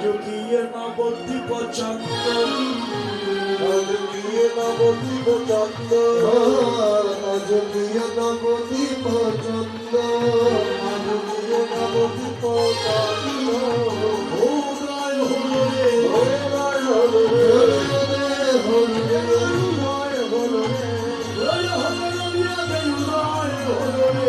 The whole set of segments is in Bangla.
রাজকীয় নবদ্বীপ চন্দ্র রাজকীয় নবদ্বীপ চন্দ্র রাজকীয় নবদ্বীপ চন্দ্র রাজকীয় নবদ্বীপ চন্দ্র উদয় হলো রে উদয় হলো রে উদয় হলো রে উদয় হলো রে উদয় হলো রে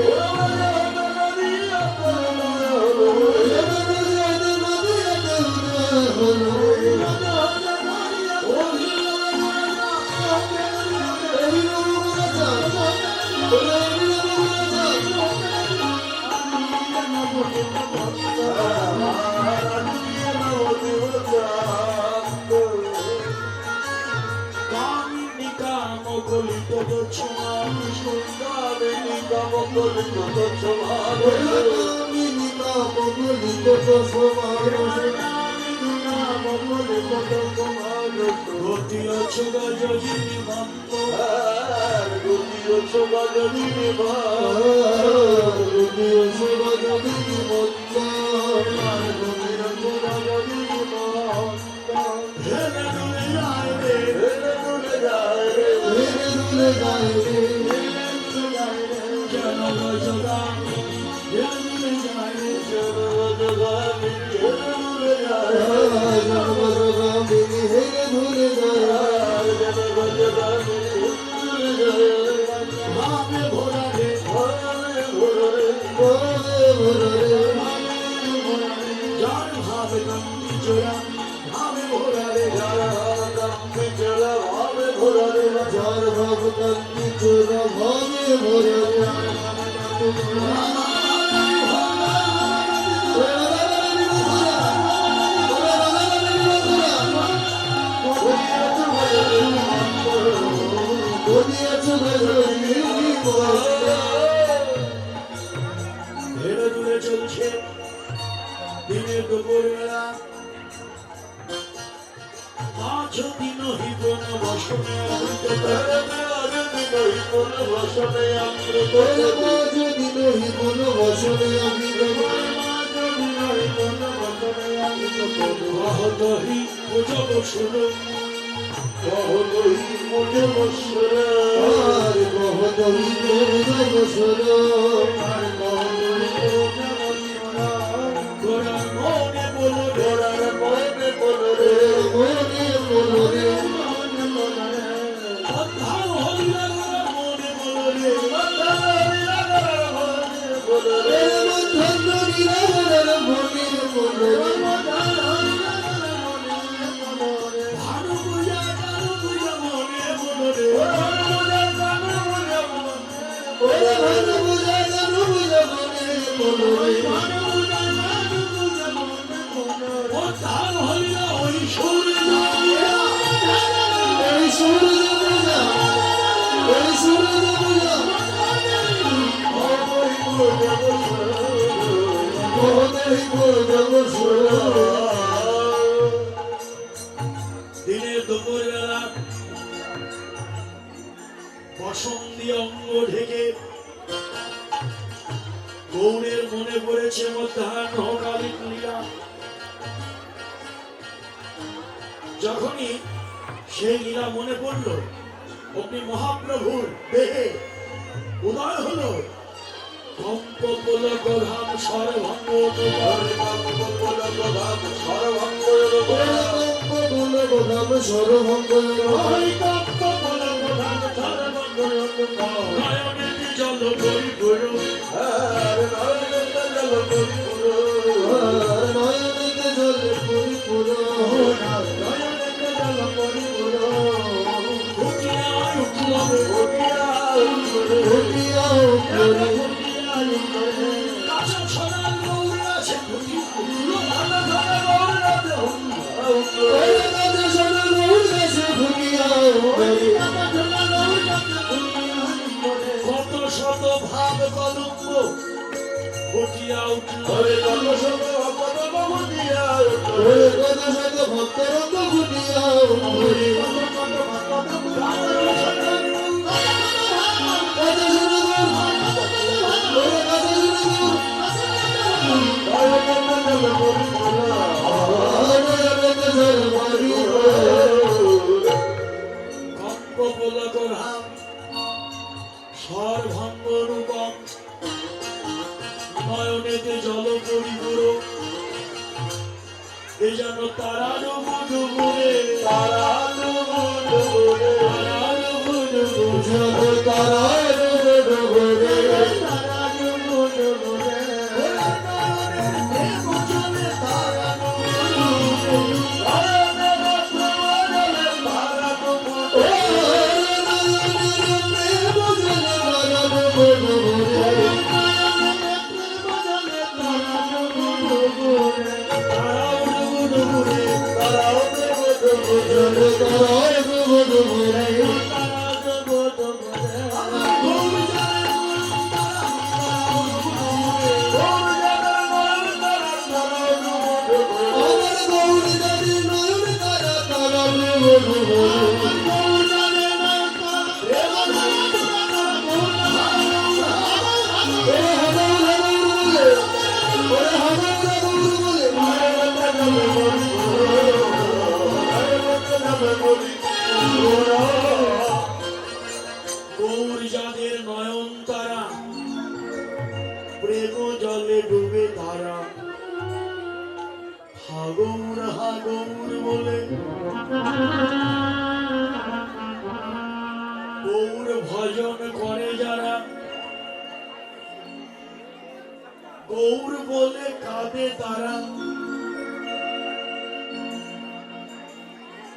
ধীরে ধীরে চলছে দিনের দুপুরবেলা আজ দিন হিবন বসনে বহদহি পূজা বসন বহদহি পূজা বসন বহদহি পূজা বসন গোড়ার মনে বলো গোড়ার মনে বলো রে মনে বলো রে অদ্ধার হইলা মনে বলো রে বলো রে মনে বলো রে ভানু পূজা কানু পূজা মনে বলো রে অদ্ধার হইলা ওই সূর্য দিনের দুপুরবেলা বসন্তি অঙ্গ ঢেকে গৌরের মনে পড়েছে মধ্যাহ্নকালীন লীলা। যখনই সেই লীলা মনে পড়ল অগ্নি মহাপ্রভুর দেহে উদয় হলো কম্প পুলক ধাম সর্বঙ্গ নয়নে জল পরিপূর্ণ কত শত ভাব কলঙ্ক ফুটিয়া উঠল কত শত ভক্তরঙ্গ ফুটিয়া কম্প পুলকর হাম সর্বাঙ্গ রূপম নয়নেতে জল পরিপুর এ যেন তারা ডুবুরে তারা ডুবুরে তারা গৌর যাদের নয়ন তারা প্রেম জলে ডুবে তারা হা গৌর বলে গৌর ভজন করে যারা গৌর বলে কাঁদে তারা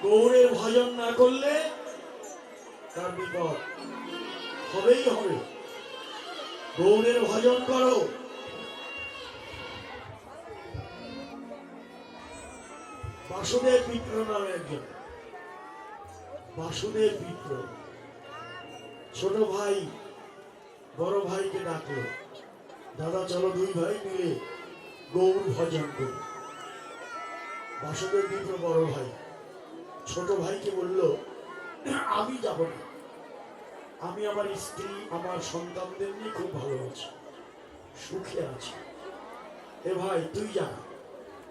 গৌরের ভজন না করলে তার বিপদ হবেই হবে। গৌরের ভজন করো। বাসুদেব মিত্র নামে একজন বাসুদেব মিত্র ছোট ভাই বড় ভাইকে ডাকলো, দাদা চলো দুই ভাই মিলে গৌর ভজন করি। বাসুদেব মিত্র বড় ভাই ছোট ভাইকে বলল, আমি যাব না, আমি আমার স্ত্রী আমার সন্তানদের নিয়ে খুব ভালো আছি, সুখে আছি। এ ভাই তুই যা,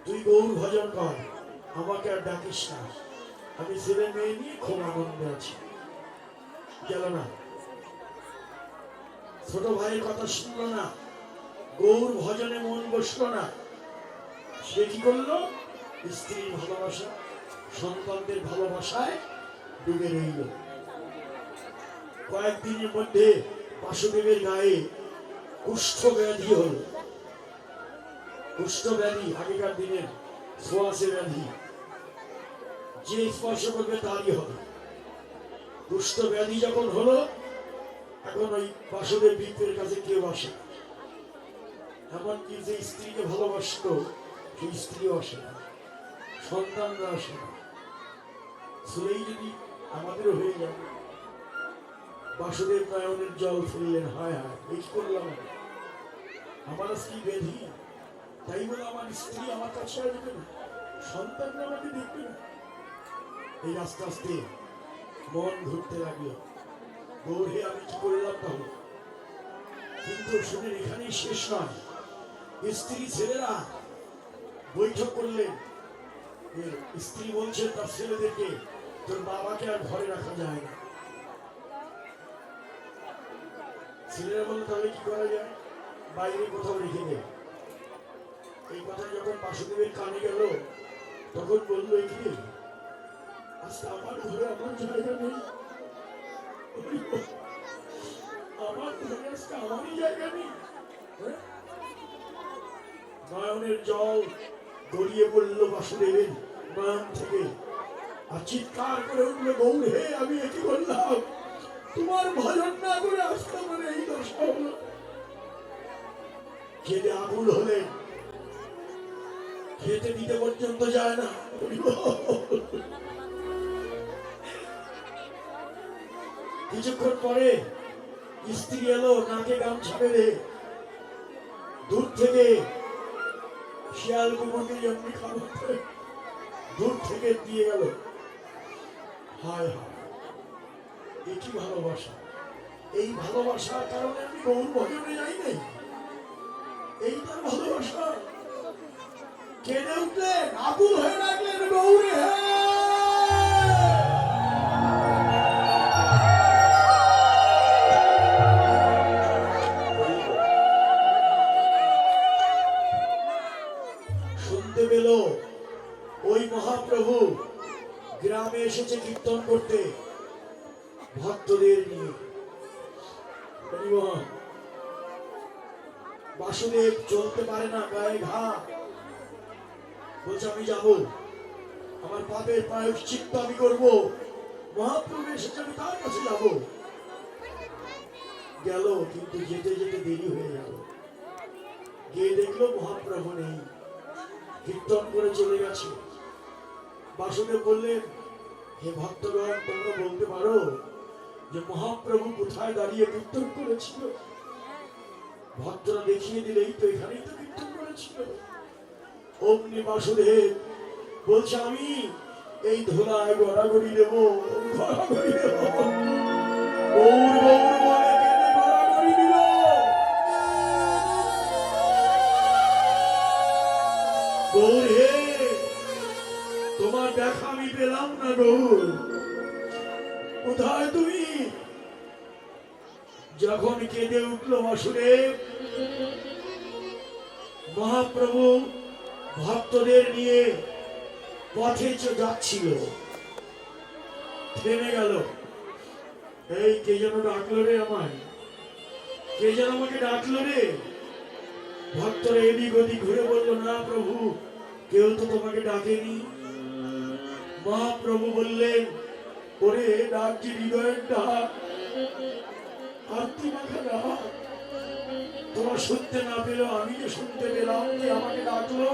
তুই গৌর ভজন কর, আমাকে আর ডাকিস না, আমি ছেলে মেয়ে নিয়ে খুব আনন্দে আছি। গেল না, ছোট ভাইয়ের কথা শুনলো না, গৌর ভজনে মন বসলো না। সে কি করলো, স্ত্রীর ভালোবাসা সন্তানদের ভালোবাসায় ডুবে রইল। কয়েকদিনের মধ্যে বাসুদেবের গায়ে কুষ্ঠ ব্যাধি হল। কুষ্ঠ ব্যাধি আগেকার দিনের ছোঁয়াচে ব্যাধি, যে স্পর্শ করবে তারই হবে। কুষ্ঠ ব্যাধি যখন হলো, এখন ওই বাসুদেব বিপ্রের কাছে কেউ আসে, এমনকি যে স্ত্রীকে ভালোবাসত সেই স্ত্রীও আসে না, সন্তানরা আসে না। শুনেই যদি আমাদেরও হয়ে যাবে। বাসুদেব নয়নের জল ফেললেন, হায় হায় এই করলাম, আমার স্ত্রী ব্যাধি, তাই বলে আমার স্ত্রী আমার কাছে আসবে না, সন্তানরা আমাকে দেখবে না। এই আস্তে আস্তে মন ধরতে লাগলো, গৌরে আমি কি করলাম তাহলে। কিন্তু শুনেন এখানেই শেষ নয়, স্ত্রী ছেলেরা বৈঠক করলেন। স্ত্রী বলছে তার ছেলেদেরকে, তোর বাবাকে আর ঘরে রাখা যায় না। ছেলেরা বলল তাহলে কি করা যায়, বাইরে কোথাও রেখে দে। এই কথা যখন বাসুদেবের কানে গেল, তখন বললো কি আজকে আমার ঘরে আমার জায়গা নেই, আমার ঘরে আজকে আমারই জায়গা নেই। নয়নের জল গড়িয়ে পড়ল বাসুদেবের নয়ন থেকে, আর চিৎকার করে উঠল, গৌর হে আমি এটি করলাম, তোমার ভজন না করে আজকে আমার এই দশা হলো। খেতে আকুল হলেন, খেতে দিতে পর্যন্ত যায় না। কিছুক্ষণ পরে স্ত্রী এলো, নাকে গামছা বেঁধে, দূর থেকে শিয়াল কুকুরকে যেমনি খাওয়াতে দূর থেকে দিয়ে গেল। হায় হায়, এটি ভালোবাসা। এই ভালোবাসার কারণে আমি গৌর ভজনে যাই নাই, এই তার ভালোবাসা। কেঁদে উঠলেন, আকুল হয়ে ডাকলেন, গৌরী হে। শুনতে পেল ওই মহাপ্রভু গ্রামে এসেছে কীর্তন করতে ভক্তদের নিয়ে। হরিবল। বাসুদেব চলতে পারে না, গায়ে ঘা, বলছে আমি যাব, আমার পাপের প্রায়শ্চিত্ত আমি করবো, মহাপ্রভু এসেছে আমি তার কাছে যাব। গেল, কিন্তু যেতে যেতে দেরি হয়ে গেল। গিয়ে দেখলো মহাপ্রভু নেই, কীর্তন করে চলে গেছে। বাসুদেব বললেন, হে ভক্তগণ, তোমরা বলতে পারো যে মহাপ্রভু কোথায় দাঁড়িয়ে কীর্তন করেছিল? ভক্তরা দেখিয়ে দিলেই তো এখানেই তো কীর্তন করেছিল। অমনি বাসুদেব বলছে, আমি এই ধুলায় গড়াগড়ি দেবো, গড়াগড়ি দেবো। গৌর গৌর বলে কেঁদে গড়াগড়ি দিল। গৌর হে, তোমার দেখা আমি পেলাম না, গৌর কোথায় তুমি? যখন কেঁদে উঠলো বাসুদেব, মহাপ্রভু ভক্তদের নিয়ে পথে যাচ্ছিল, থেমে গেল। এই কে যেন ডাকলো রে আমায়, কে যেন আমাকে ডাকলো রে। ভক্তরা এদিক ওদিক ঘুরে বলল, না প্রভু, কেউ তো তোমাকে ডাকেনি। মহাপ্রভু বললেন, ওরে ডাকছি হৃদয়ের ডাক, আত্মি মাখা ডাক। তোমরা শুনতে না পেলেও আমি যে শুনতে পেলাম যে আমাকে ডাকলো।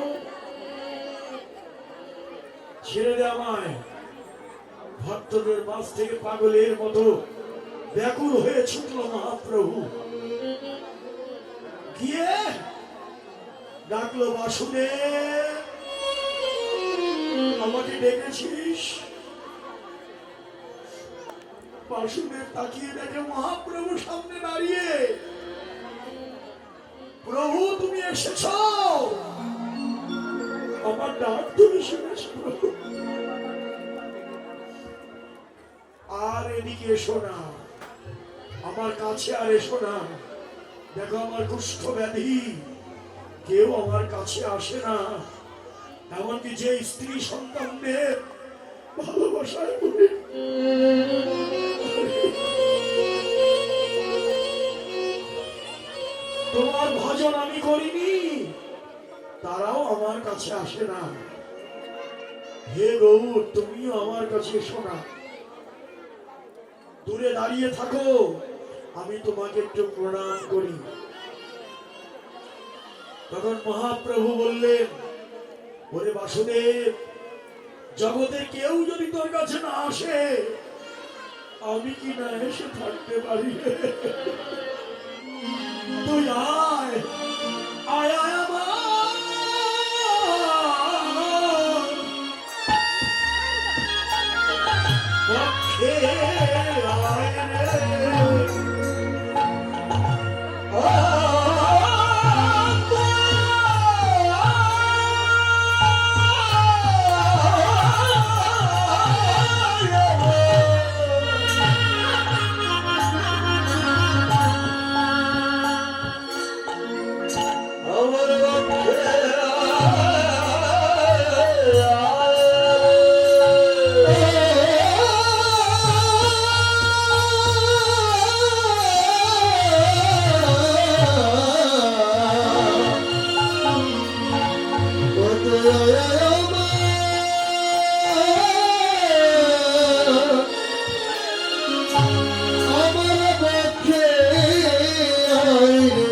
ছেড়ে দে আমায়। ভক্তদের মাঝ থেকে পাগলের মতো ব্যাকুল হয়ে ছুটলো মহাপ্রভু, গিয়ে ডাকলো, বাসুদেব আমাকে ডেকেছিস? বাসুদেব তাকিয়ে দেখে মহাপ্রভু সামনে দাঁড়িয়ে। প্রভু তুমি এসেছ, আমার ডাক তুমি শুনেছ। আর এদিকে এসো না, আমার কাছে আর এসো না। দেখো আমার কুষ্ঠ ব্যাধি, কেউ আমার কাছে আসে না, এমনকি যে স্ত্রী সন্তানদের ভালোবাসায় পড়ে। তোমার ভজন আমি করিনি, তারাও আমার কাছে আসে না। হে গৌর, তুমিও আমার কাছে এসো না, দূরে দাঁড়িয়ে থাকো, আমি তোমাকে একটু প্রণাম করি। তখন মহাপ্রভু বললেন, ওরে বাসুদেব, জগতের কেউ যদি তোর কাছে না আসে, আমি কি না এসে থাকতে পারি? তুই আয়, আয় আয় আমার পক্ষে, আয় রে।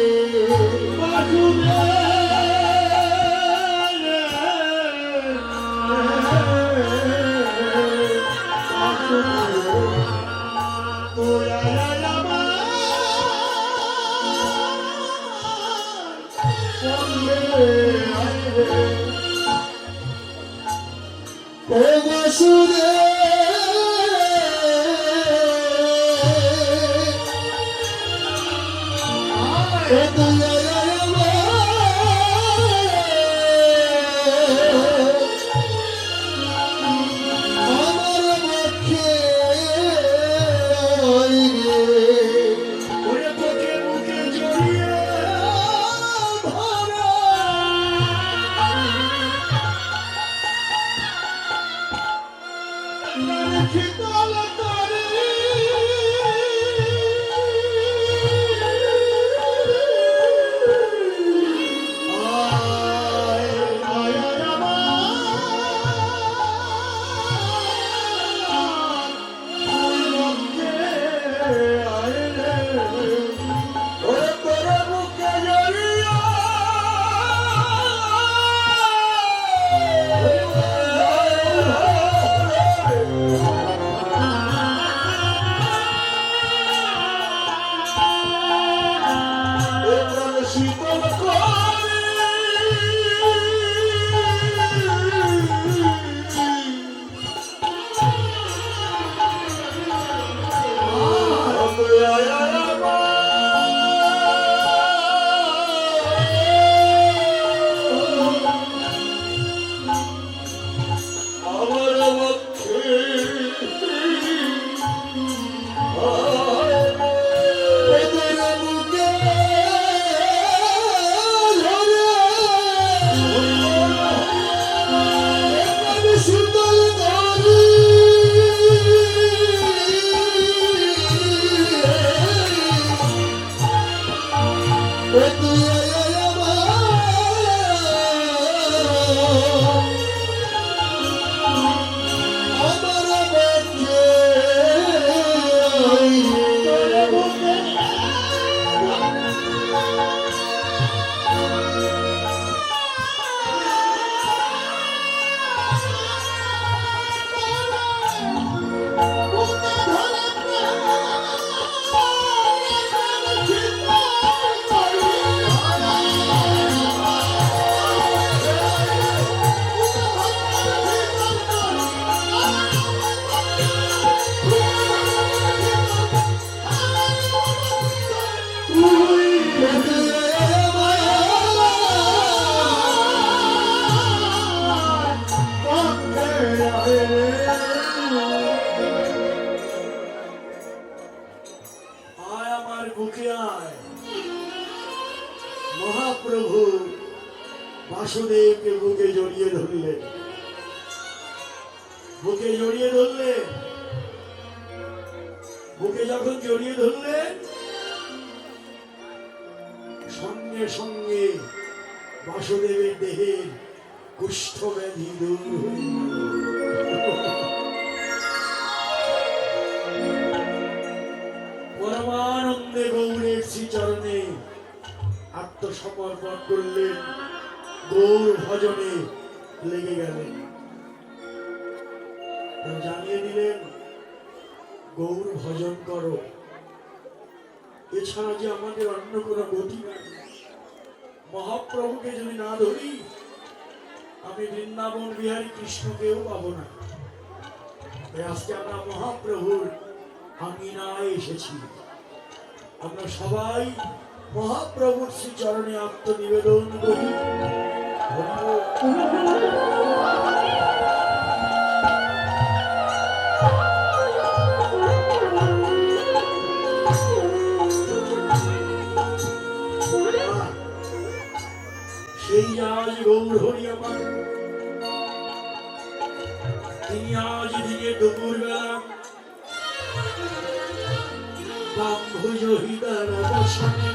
আয় আমার বুকে আয়। মহাপ্রভু বাসুদেবকে বুকে জড়িয়ে ধরলেন, বুকে জড়িয়ে ধরলেন। বুকে যখন জড়িয়ে ধরলেন, সঙ্গে সঙ্গে বাসুদেবের দেহের কুষ্ঠ ব্যাধি দূর হয়ে গেল। পরমানন্দে গৌরের শ্রীচরণে আত্মসমর্পণ করলেন, গৌর ভজনে লেগে গেলেন। জানিয়ে দিলেন, গৌর ভজন করো, এছাড়া যে আমাদের অন্য কোনো গতি নাই। মহাপ্রভুকে যদি না ধরি, আমি বৃন্দাবন বিহারী কৃষ্ণকেও পাবো না। তাই আজকে আমরা মহাপ্রভুর আঙিনায় এসেছি। আমরা সবাই মহাপ্রভুর শ্রীচরণে আত্মনিবেদন করি। সেই আজ গৌর হরি আমার, তিনি আজ দিনে দুপুর বেলা বাম্ভুজ হৃদয় বসনে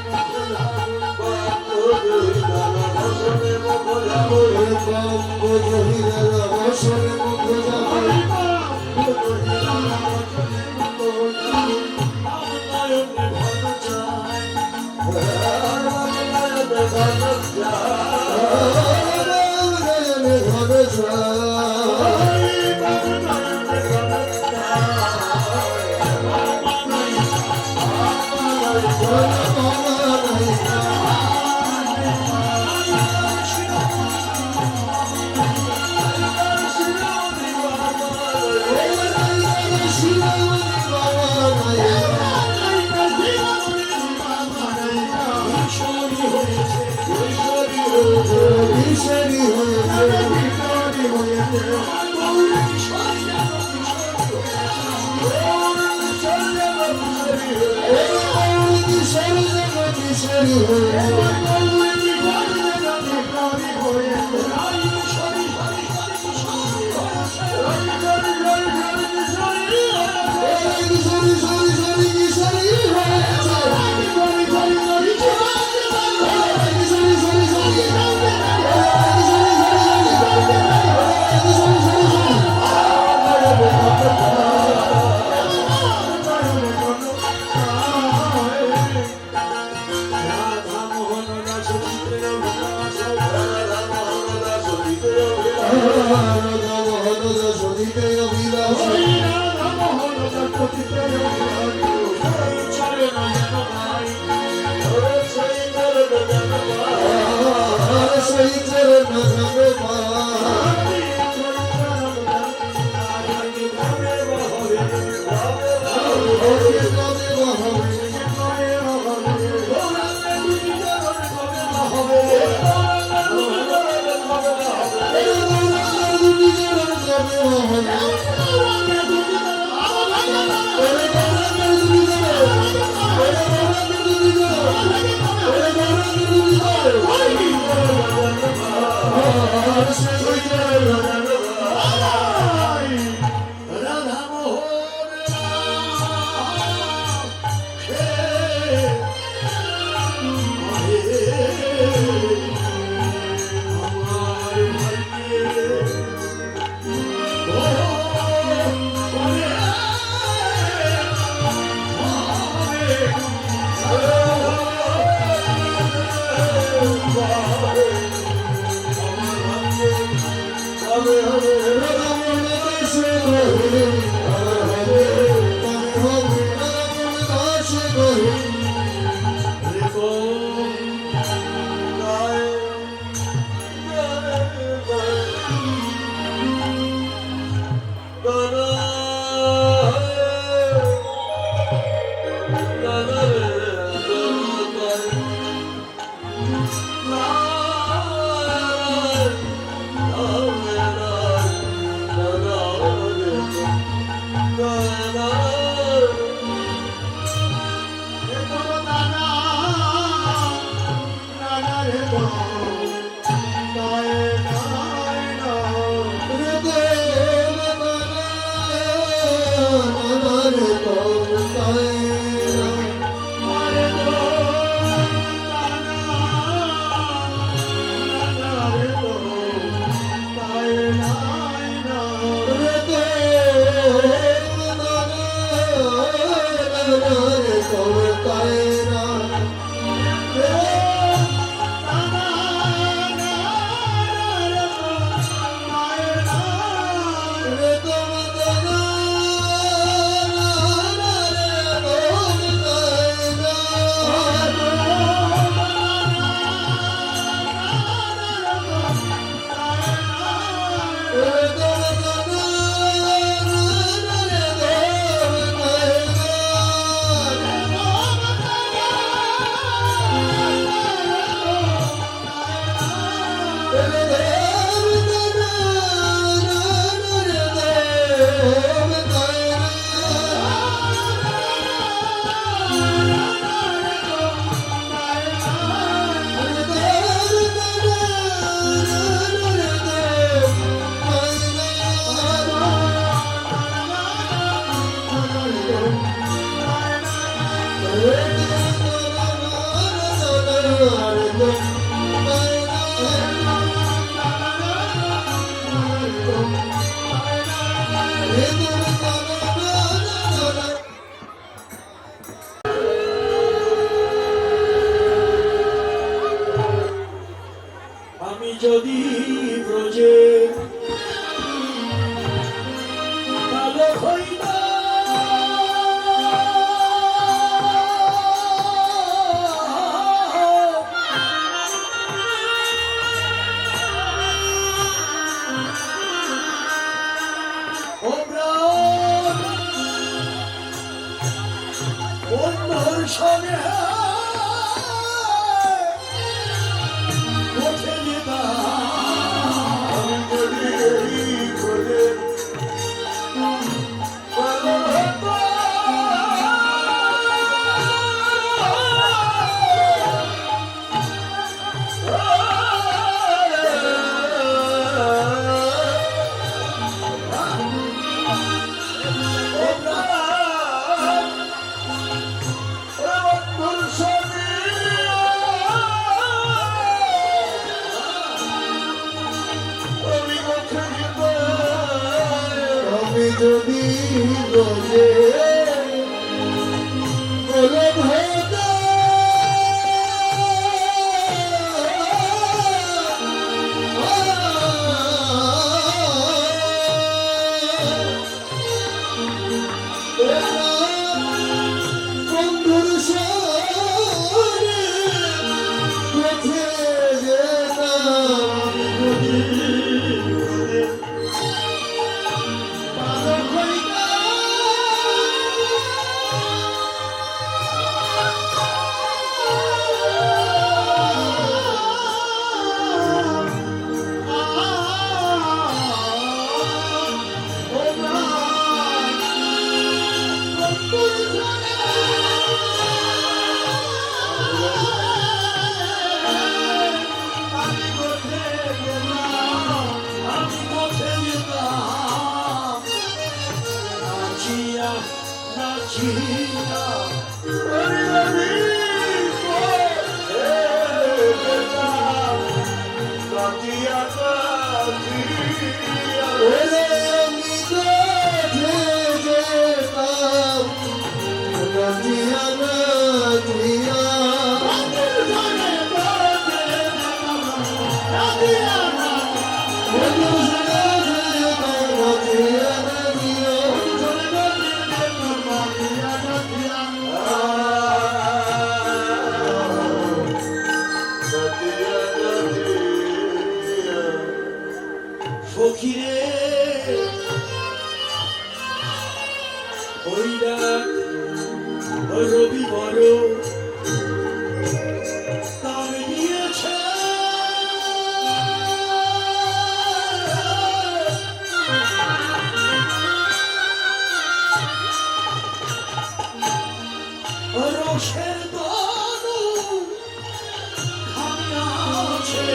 দর্শনে ওঠে নিদান যদি এই করে ভালোবাসা আমি যদি রোজে বলে ভাতা বন্ধুর সরে কোথে যেতাম ফকিরে হইরা রবি বড় তার নিয়েছে রসের দনু খামিয়াছে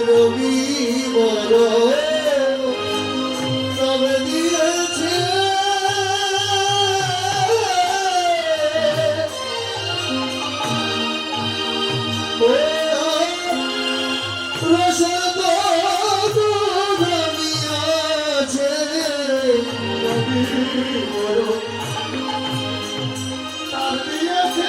রবি বড় তবে দিয়েছে রসদ আছে রবি বড় তার দিয়েছে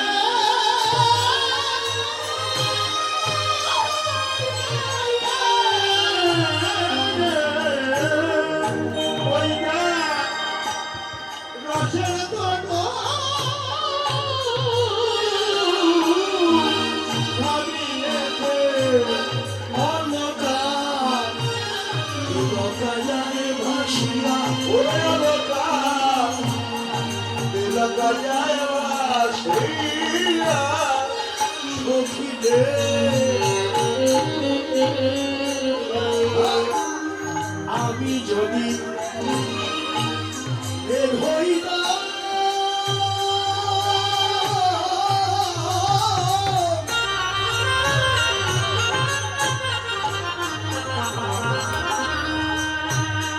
আমি যদি বের হইতাম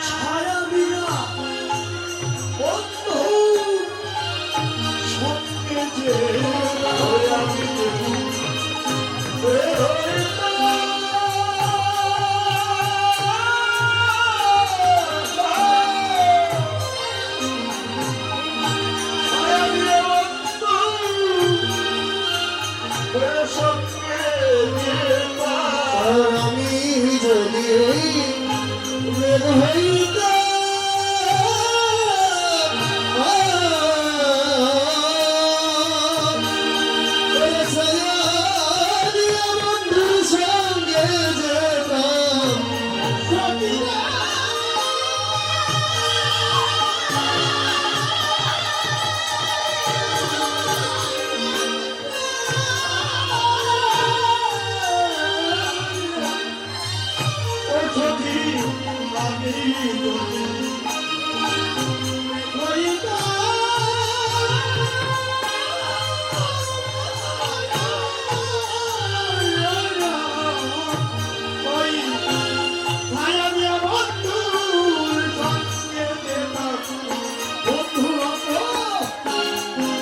ছায়া দিয়া বন্ধু সঙ্গে যে আমি বের হইতাম সঙ্গে বের হইতে বন্ধুর সঙ্গে যেতাম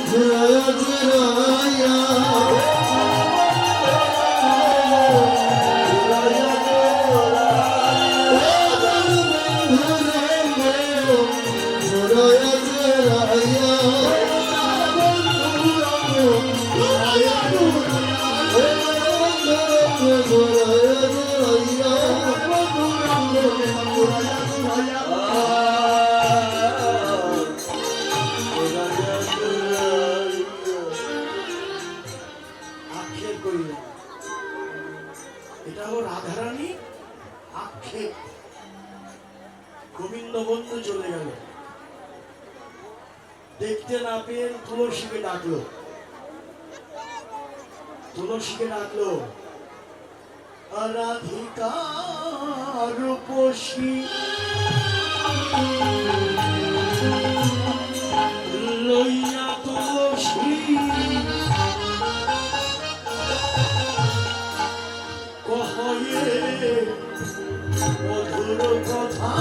জুড়াইয়া জুড়াইয়া আক্ষেপ করিলেন। এটা হলো রাধারানী আক্ষেপ। গোবিন্দ বন্ধু চলে গেল, দেখতে না পেয়ে তুলসীকে ডাকলো। তুলসীকে ডাকলো, রাধিকা রূপসী লইয়া তুলসী কহয়ে মধুর কথা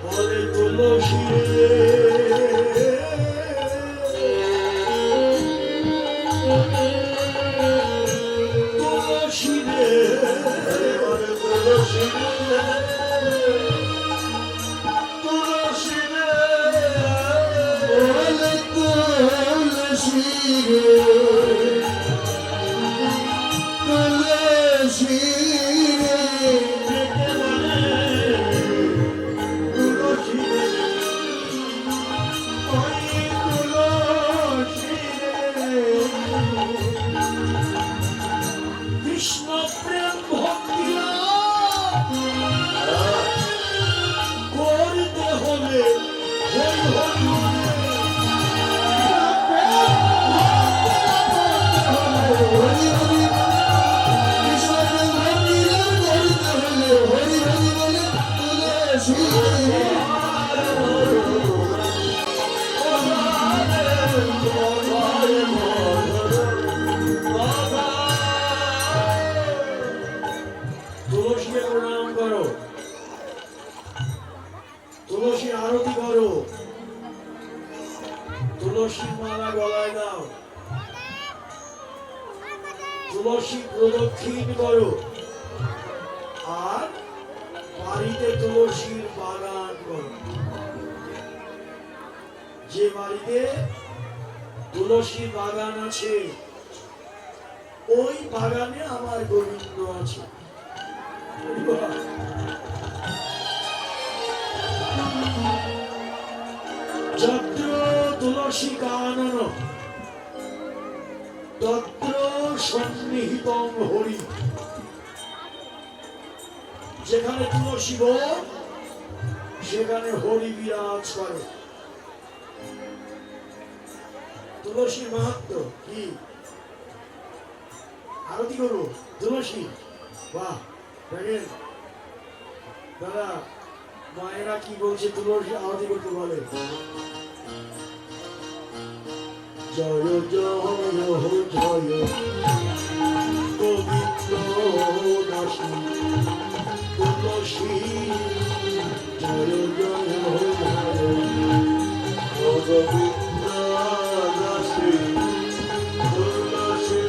বলে তুলসী তুলসী কৃষ্ণ প্রেম ভক্তি করতে হলে তুলসীকে প্রণাম করো, তুলসী আরতি করো, তুলসী মালা গলায় দাও, তুলসী প্রদক্ষিণ করো, আর বাড়িতে তুলসীর বাগান করো। যে বাড়িতে তুলসী বাগান আছে, ওই বাগানে আমার গোবিন্দ আছে। যত্র তুলসী কানন তত্র সন্নিহিতং হরি। যেখানে তুলসী বন সেখানে হরি বিরাজ করে। তুলসীর মাহাত্ম কি আরতি করবো তুলসী বাহ দেখেন দাদা মায়েরা কি বলছে তুলসী আরতি করতে বলে জয় জয় জয় গোবিন্দ দাসী তুলসী জয় জয় জয় গোবিন্দ দাসী তুলসী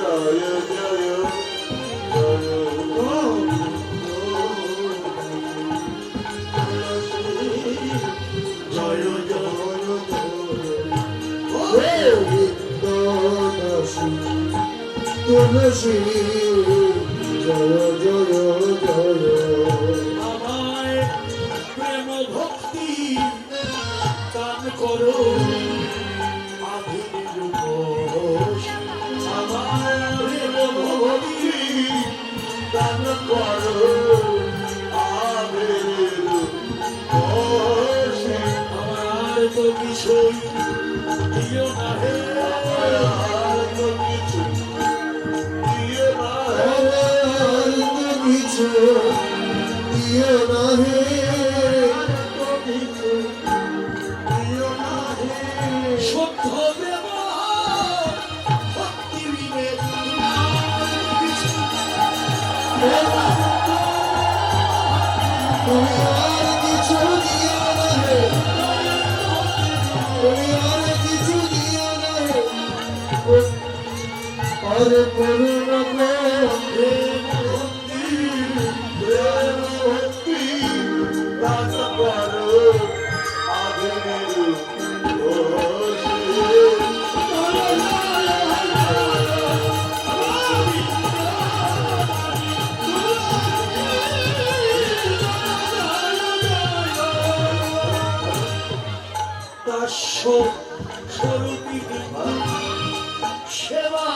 জয় জয় জয় জয় তুলসী জয় জয় জয় আমায় প্রেম ভক্তি দান করো আধুনিক রূপসী আমায় প্রেম ভক্তি দান করো আমার তো কিছুই দিও না হে কিছু দিও না কিছু দিও না হে কিছু দিও না হে শুদ্ধ প্রেম ভক্তি বিনে আর কিছু তুমি আর কিছু দিও না হে তুমি আর কিছু দিও না হে আর করুণা প্রেম ভক্তি দান করো আধুনিক স্বরূপী সেবা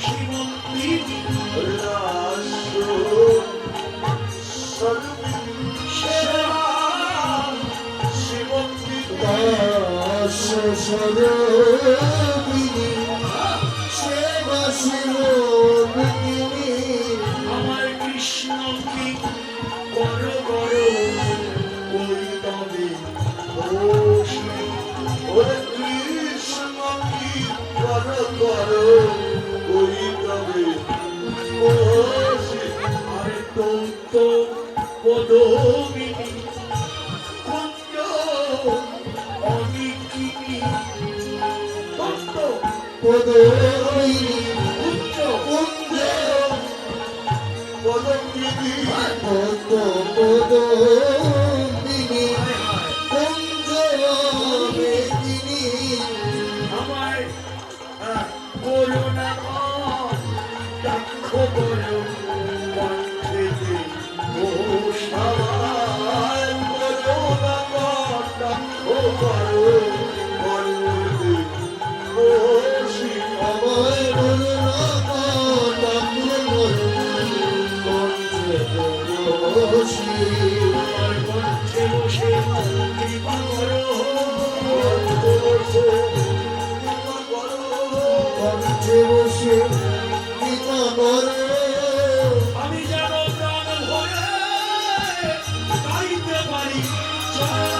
শ্রীমন্দির সেবা আমার কৃষ্ণ কি করো করো ওই তবে আরে তৌত পদমিনী কুঞ্জ অনিকিনী তত্ত কুঞ্জ আমায় করুণা দাক্ষ করো কণ্ঠেতে ও সবাই করুণা দাক্ষ করো কণ্ঠেতে ও আমায় করুণা দাক্ষ করো আমার কণ্ঠে বসে কৃপা করো কণ্ঠে বসে কৃপা করো আমি যেন প্রাণ ভরে গাইতে পারি জয়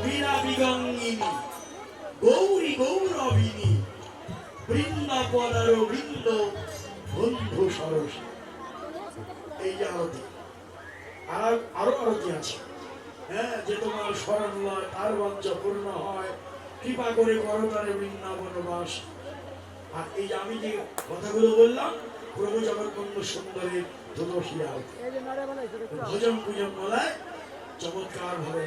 বীরা বিগঙ্গিনী গৌরী গৌরবিনী বৃন্দাবনার বৃন্দ বন্ধু সরসী এই যে আরতি আরো আরতি আছে হ্যাঁ যে তোমার স্মরণ লয় আর বাঞ্ছা পূর্ণ হয় কৃপা করে করতারে বৃন্দাবনবাস আর এই যে আমি যে কথাগুলো বললাম প্রভু জগৎবন্ধ সুন্দরের তুলসী আরতি ভজন পূজন বলায় চমৎকার ভাবে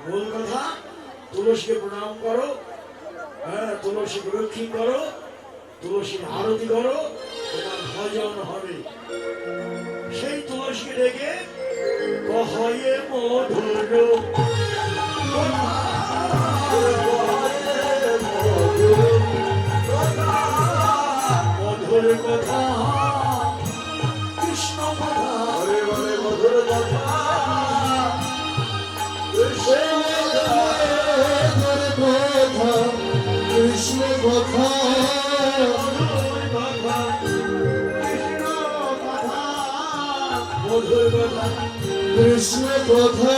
মূল কথা তুলসীকে প্রণাম করো হ্যাঁ, তুলসী প্রদক্ষিণ করো, তুলসীর আরতি করো, তোমার ভজন হবে। সেই তুলসীকে ডেকে কহয়ে মধুর মধুর কথা, কৃষ্ণ কথা, হরে বলে মধুর কথা, কৃষ্ণ কথা, মধুর কথা, কৃষ্ণ কথা,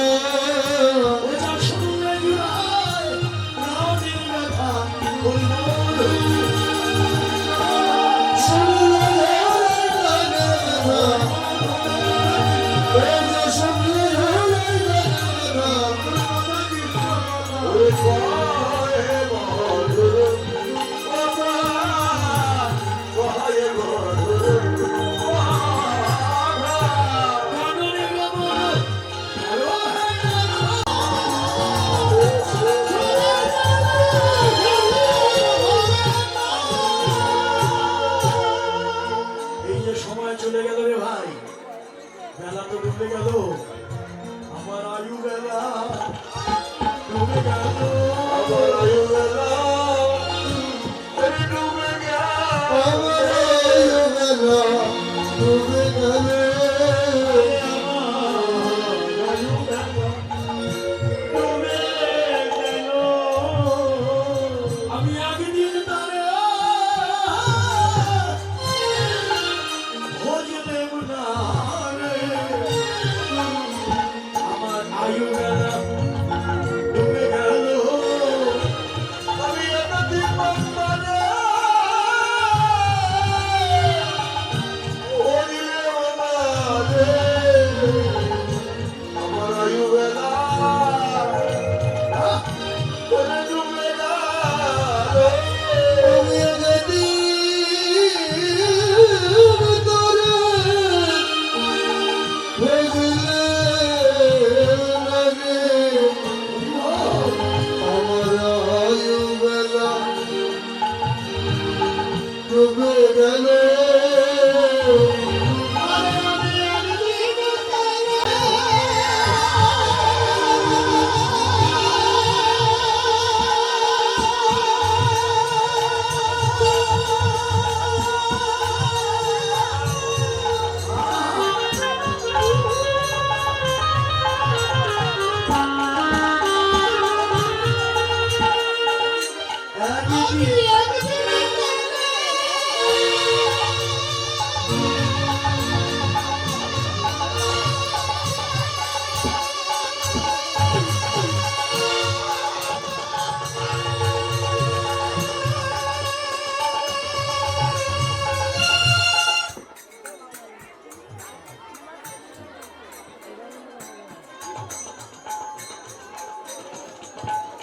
ওটা শুনলে জুড়ায় প্রাণের ব্যথা, ওই মধুর চলে গেল রে ভাই, বেলা তো ডুবে গেল, আমার আয়ু বেলা ডুবে গেল, আমার আয়ু বেলা ডুবে গেল, আমার আয়ু বেলা ডুবে গেল, আমার আয়ু বেলা ডুবে গেল। আমি একদিন তারে ভজলেম না রে, আমার আয়ু বেলা ডুবে গেল। আমি এতদিন বন্দরে হরিলেও না রে, আমার আয়ু বেলা ডুবে গেল। আমি এতদিন তোরে ভজলে না রে, আমার আয়ু বেলা ডুবে গেল।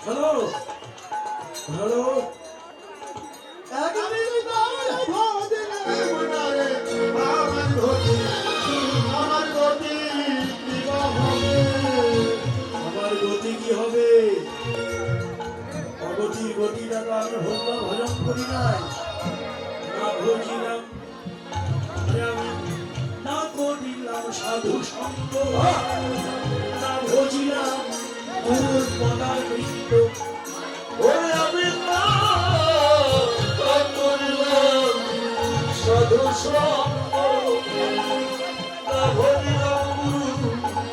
হ্যালো হ্যালো, আমার গতি কি হবে? অগতির গতিটা তো আমি হল্লা ভজন করি নাই, না ভজিলাম, আমি না করিলাম সাধু সঙ্গ, না ভজিলাম গুরু পদাবৃন্দ। ওরে আমি না করিলাম সাধু সঙ্গ, না ভজিলাম গুরু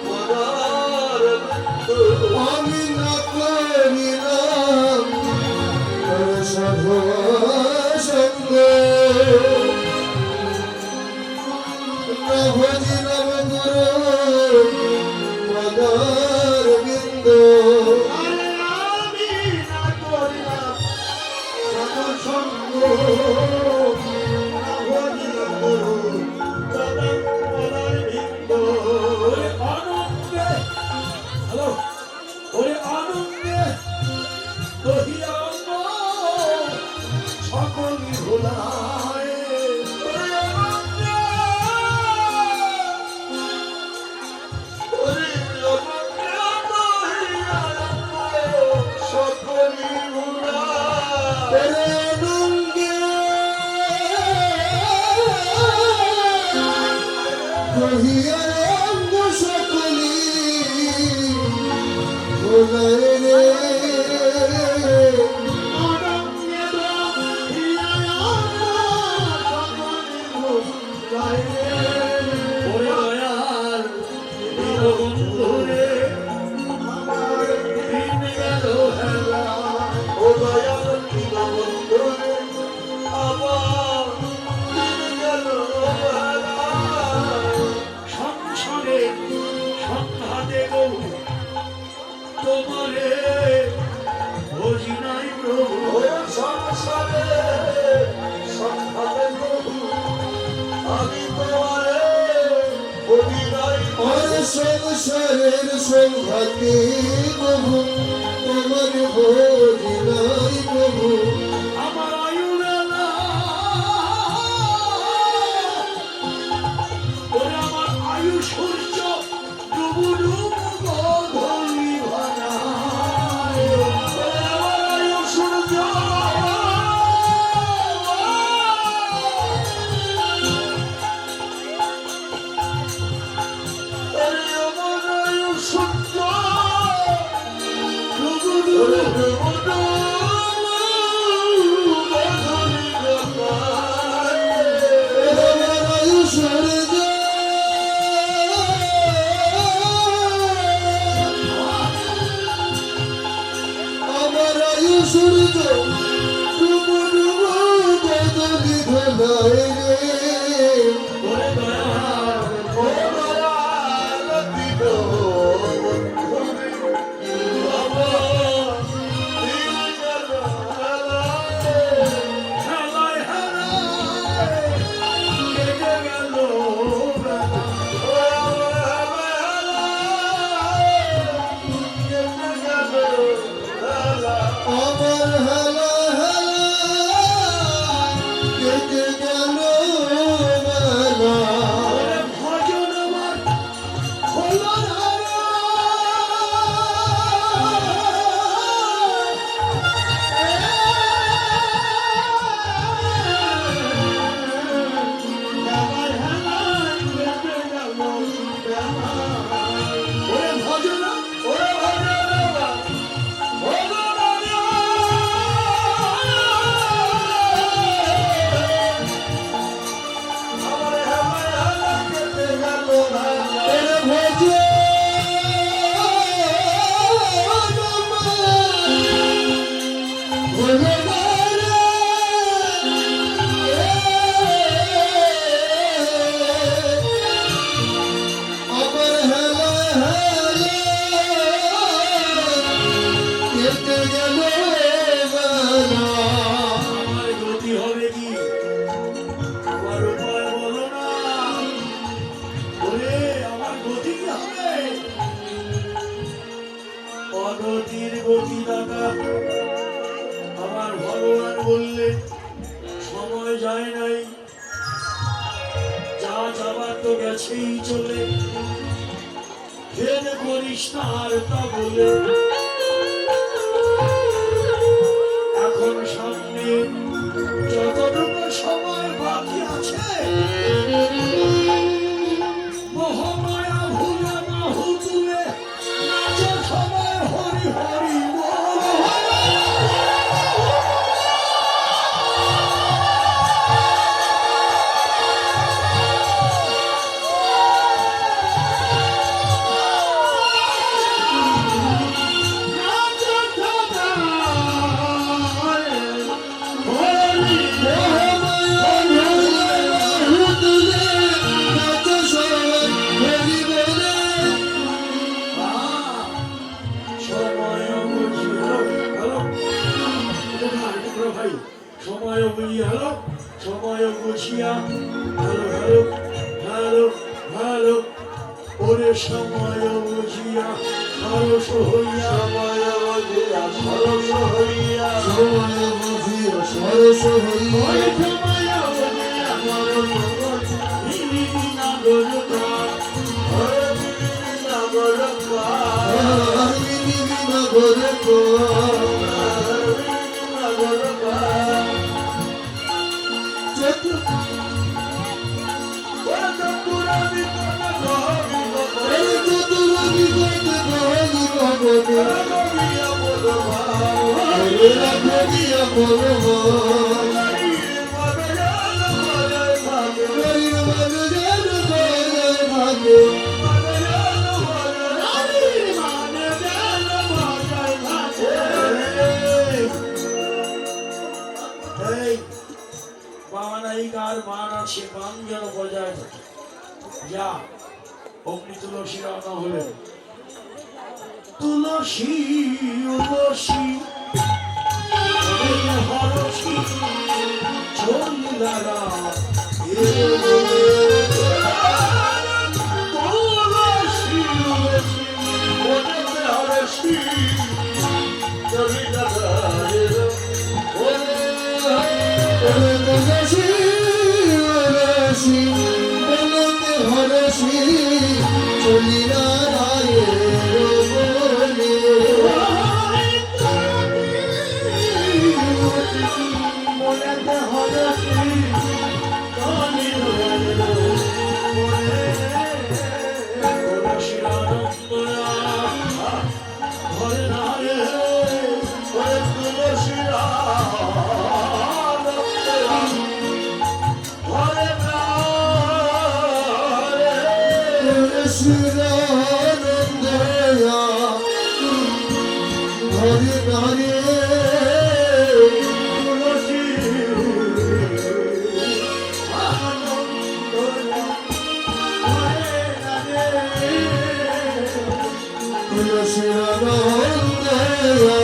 পদারবিন্দ। আমি না করিলাম সাধু সঙ্গ, না ভজিলাম গুরু পদারবিন্দ। ওরে আনন্দে, হ্যালো, ওরে আনন্দে দহিয়া সকল ভোলায়, ওরে আনন্দে, ওরে আনন্দে দহিয়া রহিয়াঙ্গ সকলি ভোলায় রে ওরে দয়াল দীনবন্ধুরে আমার দিন গেল হেলা। ও দয়াল দীনবন্ধুরে আমার দিন গেল হেলা। সংসারে সংঘাতে বহু তোমারে ভজি নাই প্রভু। ওরে সংসারে সংঘাতে প্রভু আমি তোমারে বলি নাই। ওরে সংসারের সংঘাতে প্রভু তোমার বলি নাই প্রভু। আমার আয়ু বেলা ওরে আমার আয়ু সূর্য ডুবু ডুবু গধূলি ভাঙায়। ওরে আমার আয়ু সূর্য ওরে আমার আয়ু সূর্য ডুবু ওরে ডুবু বদলি গলায়। আমার আয়ু সূর্য আমার আয়ু সূর্য ডুবু ডুবু বদলি গলায় রে। ওরে দয়াল ও দয়াল দীনবন্ধুরে আমার দিন গেল হেলায়। হেলায় হেলায় কেটে গেল বেলা। আমার হেলা হেলা কেটে গেল বেলা। ওরে ভজন আমার হলো না রে। হেলায় হেলায় কেটে গেল বেলা। ওরে ভজন ওরে ভজনবা হলো না রে। আমার হেলা হেলা কেটে গেল বেলা। ওরে ভজনবা ভজনবা আমার হেলা হেলা কেটে গেল বেলা। আমার গতি হবে কি? আমার উপায় বলো না। ওরে আমার গতি কি হবে? অগতির গতি দাতা আমার ভগবান বললেন সময় যায় নাই, যা যাবার তো গেছেই চলে, ফের করিস না আর তা বলে। এখন সামনে যতটুকু সময় বাকি আছে মহামায়া ভুলে বাহু তুলে নাচো সবাই হরি হরি বল। নাচো সবাই হরি সময় বুঝি হ্যালো ভাই, সময় বুঝি হ্যালো, সময় বুঝিয়া হ্যালো হ্যালো হ্যালো হ্যালো। ওরে সময় বুঝিয়া সরস হইয়া সময় বুঝিয়া সরস হইয়া সময় বুঝিয়া সরস হইয়া ওই সময় বুঝিয়া সরস হইয়া নিবি না গরুকা হরে বিনি নগরকা হরে বিনি নগরকা হরে বিনি নগরকা চতুর ওরে চতুর এরা ভজিয়া করব হরির মন যেন বজায় থাকে এই বান এই কার মান আছে, বান যেন বজায় থাকে। যা অগ্নি তুলসী রান্না হলে তুলসী উলসী হরসী চলিলারা তুলসী উলসী ওদেরকে হরসী চলিলারা হরসি হরসি বলতে হরসি চলিরা রায়ের বলে মনেতে হরসী তুলসী আনন্দ ঘরে না রে তুলসী শিরানন্দয়া হরি হরি তুলসী আনন্দ ঘরে না রে শিরানন্দয়া